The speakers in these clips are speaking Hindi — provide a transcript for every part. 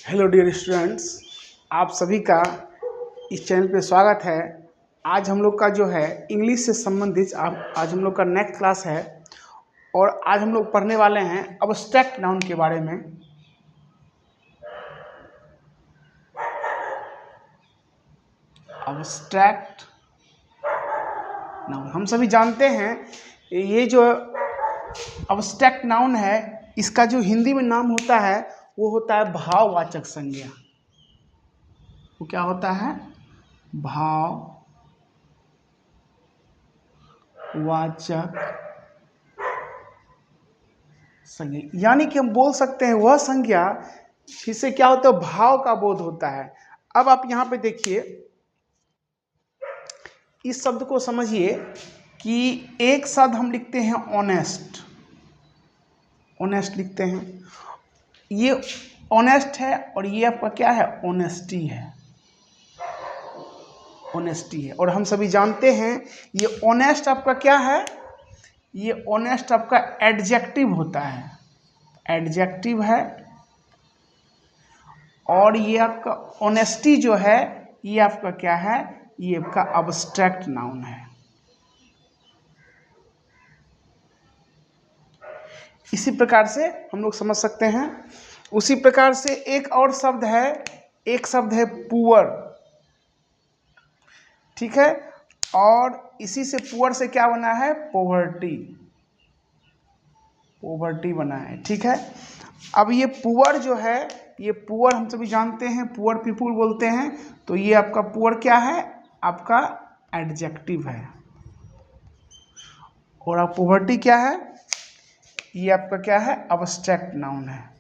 हेलो डियर स्टूडेंट्स, आप सभी का इस चैनल पे स्वागत है। आज हम लोग का जो है इंग्लिश से संबंधित आज हम लोग का नेक्स्ट क्लास है और आज हम लोग पढ़ने वाले हैं अब्स्ट्रैक्ट नाउन के बारे में। अब्स्ट्रैक्ट नाउन हम सभी जानते हैं, ये जो अब्स्ट्रैक्ट नाउन है इसका जो हिंदी में नाम होता है वो होता है भाववाचक संज्ञा। वो क्या होता है? भाववाचक संज्ञा, यानी कि हम बोल सकते हैं वह संज्ञा जिससे क्या होता है, भाव का बोध होता है। अब आप यहाँ पे देखिए, इस शब्द को समझिए कि एक शब्द हम लिखते हैं ऑनेस्ट। ऑनेस्ट लिखते हैं, ये ऑनेस्ट है और ये आपका क्या है? ऑनेस्टी है। ऑनेस्टी है और हम सभी जानते हैं ये ऑनेस्ट आपका क्या है? ये ऑनेस्ट आपका एडजेक्टिव होता है, एडजेक्टिव है। और ये आपका ऑनेस्टी जो है ये आपका क्या है? ये आपका अब्स्ट्रैक्ट नाउन है। इसी प्रकार से हम लोग समझ सकते हैं। उसी प्रकार से एक और शब्द है, एक शब्द है पुअर, ठीक है। और इसी से पुअर से क्या बना है? पॉवर्टी, पॉवर्टी बना है, ठीक है। अब ये पुअर जो है, ये पुअर हम सभी जानते हैं पुअर पीपुल बोलते हैं, तो ये आपका पुअर क्या है? आपका एडजेक्टिव है। और आप पॉवर्टी क्या है? ये आपका क्या है? अब्स्ट्रैक्ट नाउन है।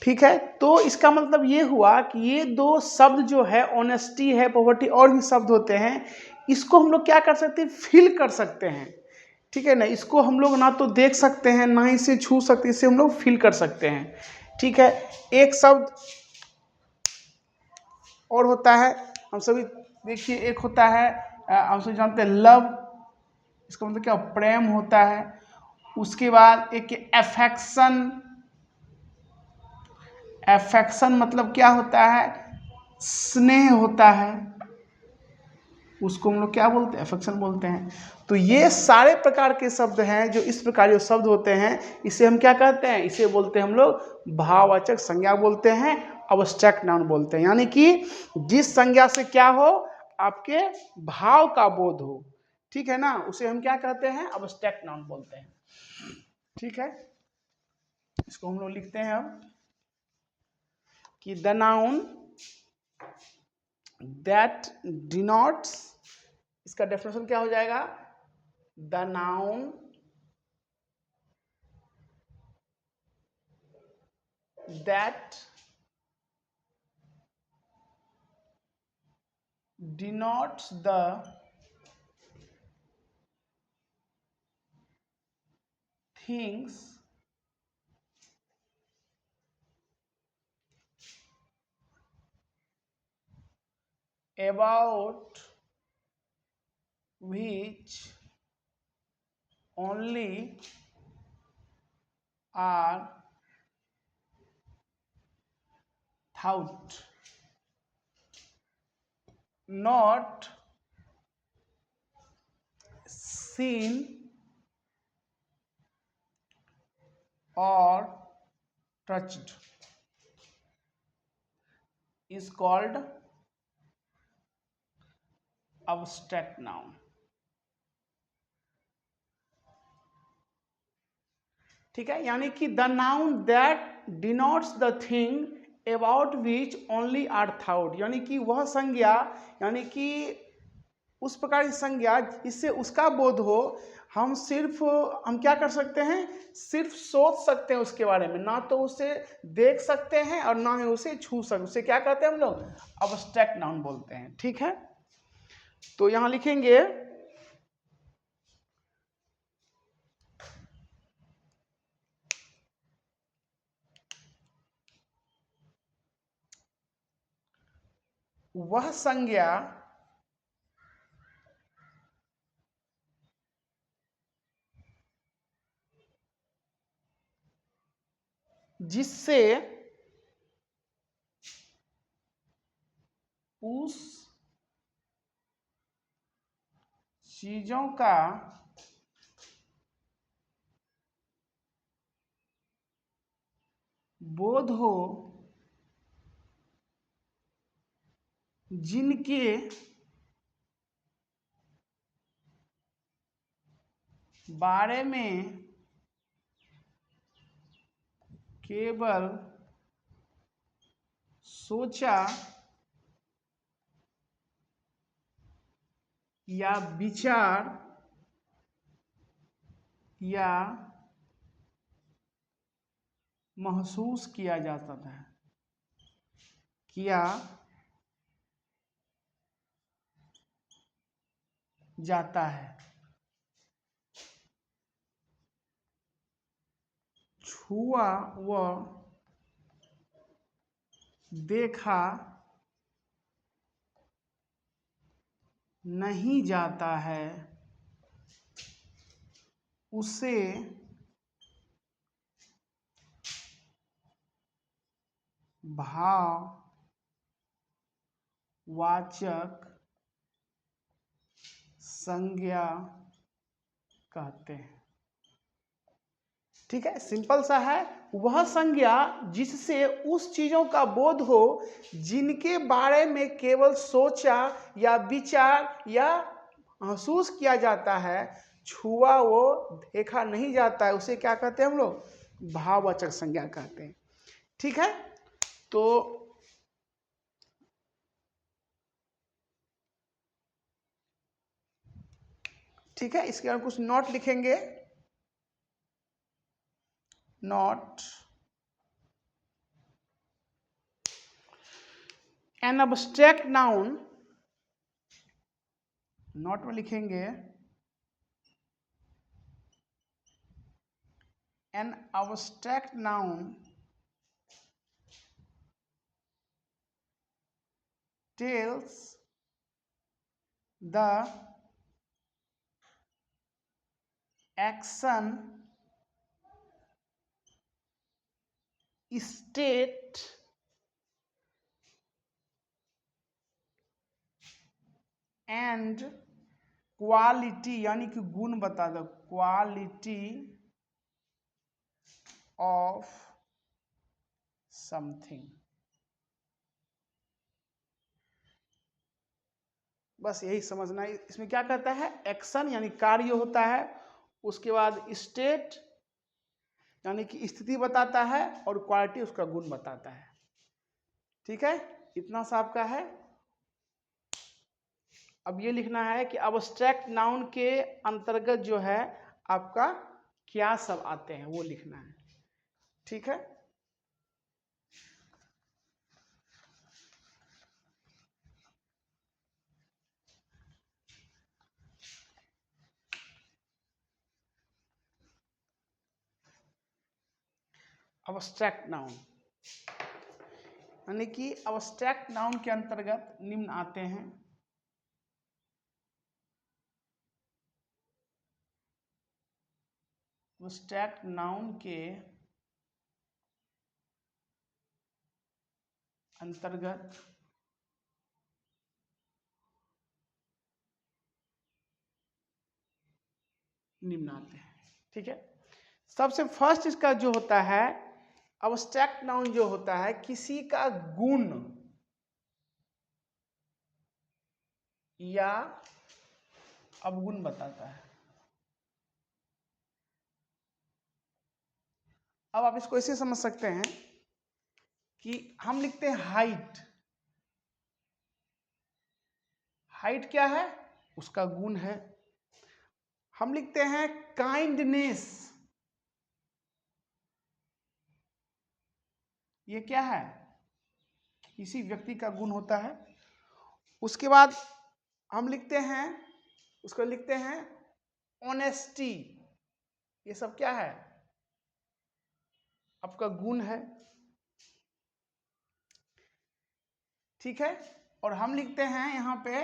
ठीक है, तो इसका मतलब ये हुआ कि ये दो शब्द जो है, ऑनेस्टी है, पॉवर्टी, और भी शब्द होते हैं, इसको हम लोग क्या कर सकते हैं? फील कर सकते हैं, ठीक है ना। इसको हम लोग ना तो देख सकते हैं ना इसे छू सकते, इसे हम लोग फील कर सकते हैं, ठीक है। एक शब्द और होता है, हम सभी देखिए, एक होता है हम सभी जानते हैं लव, इसका मतलब क्या? प्रेम होता है। उसके बाद एक एफेक्शन, एफेक्शन मतलब क्या होता है? स्नेह होता है, उसको हम लोग क्या बोलते हैं? एफेक्शन बोलते हैं। तो ये सारे प्रकार के शब्द हैं, जो इस प्रकार जो शब्द होते हैं इसे हम क्या कहते हैं? इसे बोलते हैं हम लोग भाववाचक संज्ञा बोलते हैं, अब्स्ट्रैक्ट नाउन बोलते हैं। यानी कि जिस संज्ञा से क्या हो? आपके भाव का बोध हो, ठीक है ना, उसे हम क्या कहते हैं? अब्स्ट्रैक्ट नाउन बोलते हैं, ठीक है। इसको हम लोग लिखते हैं अब कि द नाउन दैट डिनोट्स, इसका डेफिनेशन क्या हो जाएगा? The noun that denotes the things about which only are thought, not seen or touched, is called abstract noun, ठीक है। यानी कि the noun that denotes the thing about which only are thought, यानी कि वह संज्ञा, यानी कि उस प्रकार की संज्ञा इससे उसका बोध हो, हम सिर्फ हम क्या कर सकते हैं? सिर्फ सोच सकते हैं उसके बारे में, ना तो उसे देख सकते हैं और ना ही उसे छू सकते। उसे क्या कहते हैं हम लोग? अब्स्ट्रैक्ट नाउन बोलते हैं, ठीक है। तो यहां लिखेंगे वह संज्ञा जिससे उस चीजों का बोध हो जिनके बारे में केवल सोचा या विचार या महसूस किया जाता था, किया जाता है। छुआ व देखा नहीं जाता है, उसे भाववाचक संज्ञा कहते हैं। ठीक है, सिंपल सा है। वह संज्ञा जिससे उस चीजों का बोध हो जिनके बारे में केवल सोचा या विचार या महसूस किया जाता है, छुआ वो देखा नहीं जाता है, उसे क्या कहते हैं हम लोग? भाववाचक संज्ञा कहते हैं। ठीक है, तो ठीक है, इसके बाद कुछ नोट लिखेंगे। Note, an abstract noun, note में लिखेंगे an abstract noun tells the action, state and quality, यानी कि गुण बता दो, क्वालिटी ऑफ समथिंग। बस यही समझना है। इसमें क्या कहता है? एक्शन यानी कार्य होता है, उसके बाद स्टेट यानी कि स्थिति बताता है, और क्वालिटी उसका गुण बताता है। ठीक है, इतना सा आपका है। अब ये लिखना है कि अब्स्ट्रैक्ट नाउन के अंतर्गत जो है आपका क्या सब आते हैं, वो लिखना है। ठीक है, अब्स्ट्रैक्ट नाउन यानी कि अब्स्ट्रैक्ट नाउन के अंतर्गत निम्न आते हैं। अब्स्ट्रैक्ट नाउन के अंतर्गत निम्न आते हैं। ठीक है, सबसे फर्स्ट इसका जो होता है, अब्स्ट्रैक्ट नाउन जो होता है किसी का गुण या अवगुण बताता है। अब आप इसको ऐसे समझ सकते हैं कि हम लिखते हैं हाइट। हाइट क्या है? उसका गुण है। हम लिखते हैं काइंडनेस, ये क्या है? किसी व्यक्ति का गुण होता है। उसके बाद हम लिखते हैं, उसको लिखते हैं ऑनेस्टी, ये सब क्या है? आपका गुण है। ठीक है, और हम लिखते हैं यहां पे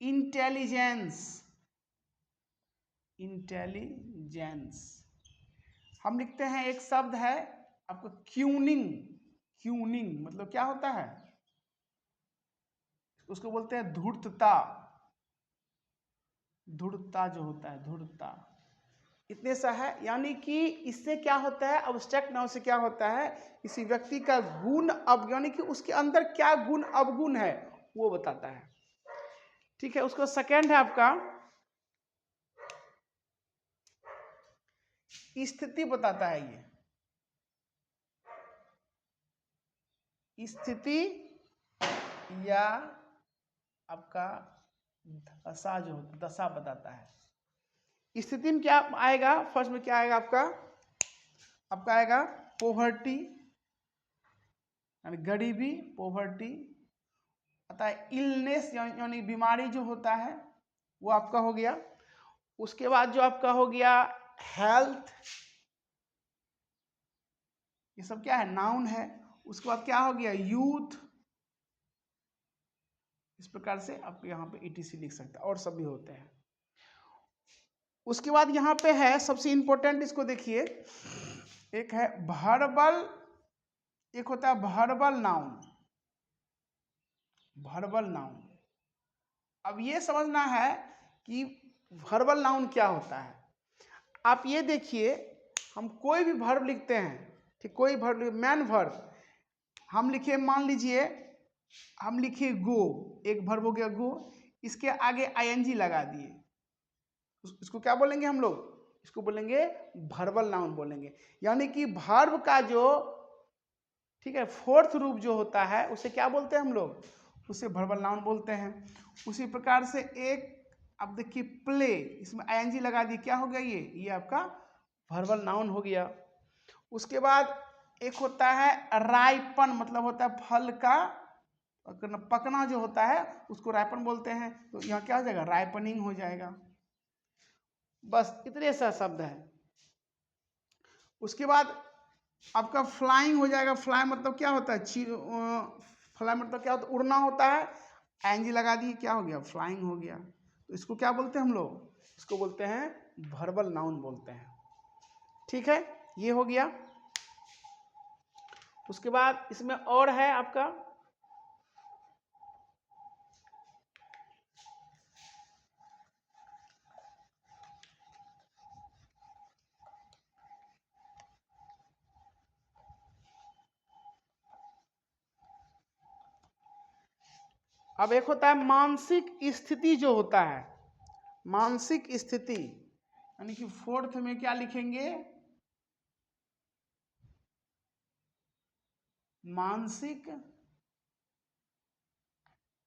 इंटेलिजेंस। इंटेलिजेंस हम लिखते हैं, एक शब्द है आपका क्यूनिंग, क्यूनिंग मतलब क्या होता है, उसको बोलते हैं धूर्तता, धूर्तता जो होता है, धूर्तता। इतने सा है, यानी कि इससे क्या होता है, अब्स्ट्रैक्ट नाउन से क्या होता है, किसी व्यक्ति का गुण अब यानी कि उसके अंदर क्या गुण अवगुण है वो बताता है। ठीक है, उसका सेकंड है आपका स्थिति बताता है। ये स्थिति या आपका दशा जो दशा बताता है। स्थिति में क्या आएगा, फर्स्ट में क्या आएगा आपका, आपका आएगा पोवर्टी यानी गरीबी, पोवर्टी। अतः इलनेस यानी बीमारी जो होता है वो आपका हो गया। उसके बाद जो आपका हो गया हेल्थ, ये सब क्या है, नाउन है। उसके बाद क्या हो गया यूथ। इस प्रकार से आप यहाँ पे ईटीसी लिख सकते हैं, और सब भी होते हैं। उसके बाद यहाँ पे है सबसे इंपॉर्टेंट, इसको देखिए, एक है वर्बल, एक होता है वर्बल नाउन, वर्बल नाउन। अब ये समझना है कि वर्बल नाउन क्या होता है। आप ये देखिए, हम कोई भी वर्ब लिखते हैं, ठीक, कोई वर्ब, मैन वर्ब हम लिखे, मान लीजिए हम लिखे गो, एक वर्ब हो गया गो, इसके आगे आईएनजी लगा दिए, इसको क्या बोलेंगे हम लोग, इसको बोलेंगे वर्बल नाउन बोलेंगे। यानी कि वर्ब का जो, ठीक है, फोर्थ रूप जो होता है उसे क्या बोलते हैं हम लोग, उसे वर्बल नाउन बोलते हैं। उसी प्रकार से एक, अब देखिए प्ले, इसमें आईएनजी लगा दी, क्या हो गया ये आपका वर्बल नाउन हो गया। उसके बाद एक होता है राइपन, मतलब होता है फल का पकना जो होता है उसको राइपन बोलते हैं। तो यहाँ क्या हो जाएगा, राइपनिंग हो जाएगा। बस इतने सा शब्द है। उसके बाद आपका फ्लाइंग हो जाएगा। फ्लाई मतलब क्या होता है, फ्लाई मतलब क्या होता है, उड़ना होता है। आईएनजी लगा दी, क्या हो गया, फ्लाइंग हो गया। तो इसको क्या बोलते हैं हम लोग, इसको बोलते हैं वर्बल नाउन बोलते हैं। ठीक है, ये हो गया। उसके बाद इसमें और है आपका अब एक होता है मानसिक स्थिति जो होता है, मानसिक स्थिति, यानी कि फोर्थ में क्या लिखेंगे, मानसिक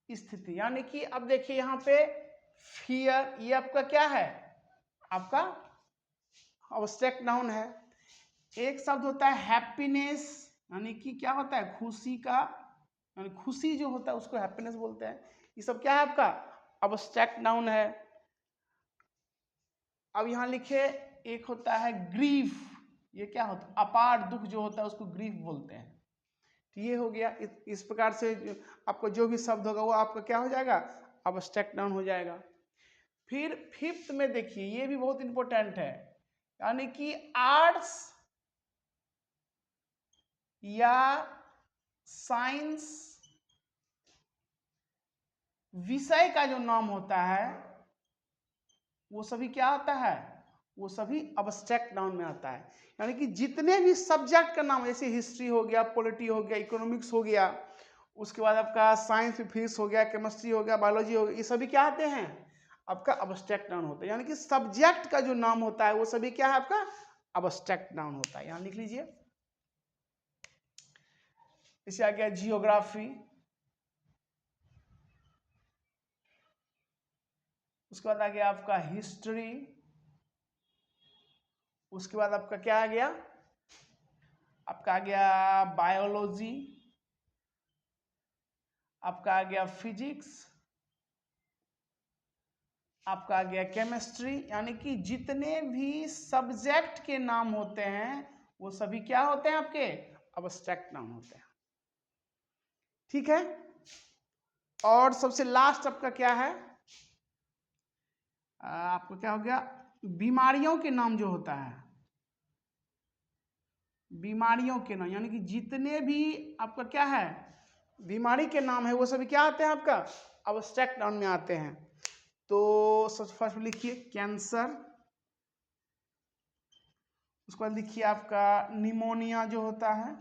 स्थिति। यानी कि अब देखिए यहाँ पे फियर, ये आपका क्या है, आपका अब्स्ट्रैक्ट नाउन है। एक शब्द होता है हैप्पीनेस, यानी कि क्या होता है, खुशी का, यानी खुशी जो होता है उसको हैप्पीनेस बोलते हैं। ये सब क्या है, आपका अब्स्ट्रैक्ट नाउन है। अब यहाँ लिखे, एक होता है ग्रीफ, ये क्या होता है, अपार दुख जो होता है उसको ग्रीफ बोलते हैं। तो ये हो गया। इस प्रकार से आपको जो भी शब्द होगा वो आपका क्या हो जाएगा, अब्स्ट्रैक्ट नाउन हो जाएगा। फिर फिफ्थ में देखिए, ये भी बहुत इंपॉर्टेंट है, यानी कि आर्ट्स या साइंस विषय का जो नाम होता है वो सभी क्या आता है, वो सभी अब्स्ट्रैक्ट नाउन में आता है। यानी कि जितने भी सब्जेक्ट का नाम, जैसे हिस्ट्री हो गया, पॉलिटी हो गया, इकोनॉमिक्स हो गया, उसके बाद आपका साइंस फिजिक्स हो गया, केमिस्ट्री हो गया, बायोलॉजी हो गया, ये सभी क्या आते हैं, आपका अब्स्ट्रैक्ट नाउन होता है। यानी कि सब्जेक्ट का जो नाम होता है वो सभी क्या है, आपका अब्स्ट्रैक्ट नाउन होता है। यहाँ लिख लीजिए। इसे आ गया जियोग्राफी, उसके बाद आ गया आपका हिस्ट्री, उसके बाद आपका क्या आ गया, आपका आ गया बायोलॉजी, आपका आ गया फिजिक्स, आपका आ गया केमिस्ट्री। यानी कि जितने भी सब्जेक्ट के नाम होते हैं वो सभी क्या होते हैं, आपके अब्स्ट्रैक्ट नाम होते हैं। ठीक है, और सबसे लास्ट आपका क्या है, आपको क्या हो गया, बीमारियों के नाम जो होता है, बीमारियों के नाम, यानी कि जितने भी आपका क्या है बीमारी के नाम है वो सभी क्या आते हैं आपका अब्स्ट्रैक्ट नाउन में आते हैं। तो सबसे फर्स्ट में लिखिए कैंसर, उसके बाद लिखिए आपका निमोनिया जो होता है,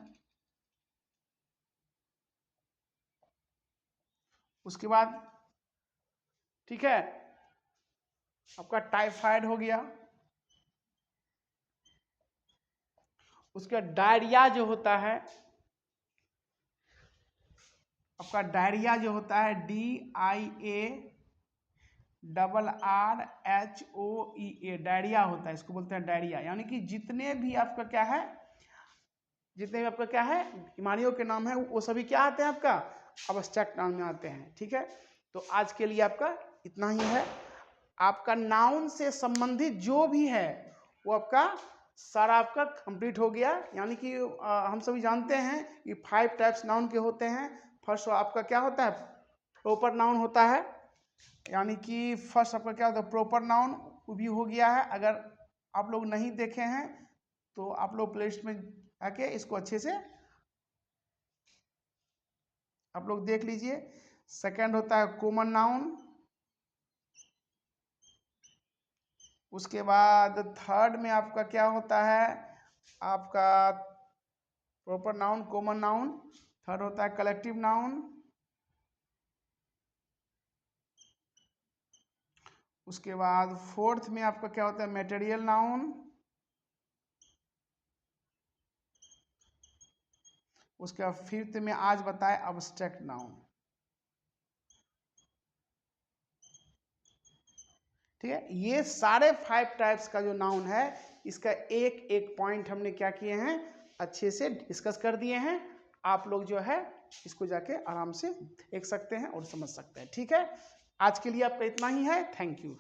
उसके बाद ठीक है आपका टाइफाइड हो गया, उसके बाद डायरिया जो होता है आपका डायरिया जो होता है DIARRHOEA डायरिया होता है, इसको बोलते हैं डायरिया। यानी कि जितने भी आपका क्या है बीमारियों के नाम है वो सभी क्या आते हैं आपका अब्स्ट्रैक्ट नाउन में आते हैं। ठीक है, तो आज के लिए आपका इतना ही है। आपका नाउन से संबंधित जो भी है वो आपका सारा आपका कंप्लीट हो गया। यानी कि हम सभी जानते हैं कि 5 टाइप्स नाउन के होते हैं। फर्स्ट आपका क्या होता है प्रॉपर नाउन होता है, यानी कि फर्स्ट आपका क्या होता है प्रॉपर नाउन, वो भी हो गया है। अगर आप लोग नहीं देखे हैं तो आप लोग प्लेलिस्ट में आके इसको अच्छे से आप लोग देख लीजिए। सेकंड होता है कॉमन नाउन, उसके बाद थर्ड में आपका क्या होता है आपका proper noun common noun, third होता है कलेक्टिव नाउन, उसके बाद फोर्थ में आपका क्या होता है मटेरियल नाउन, उसके बाद फिफ्थ में आज बताए अब्स्ट्रैक्ट नाउन। ठीक है, ये सारे 5 टाइप्स का जो नाउन है इसका एक एक पॉइंट हमने क्या किए हैं अच्छे से डिस्कस कर दिए हैं। आप लोग जो है इसको जाके आराम से देख सकते हैं और समझ सकते हैं। ठीक है, आज के लिए आपका इतना ही है। Thank you.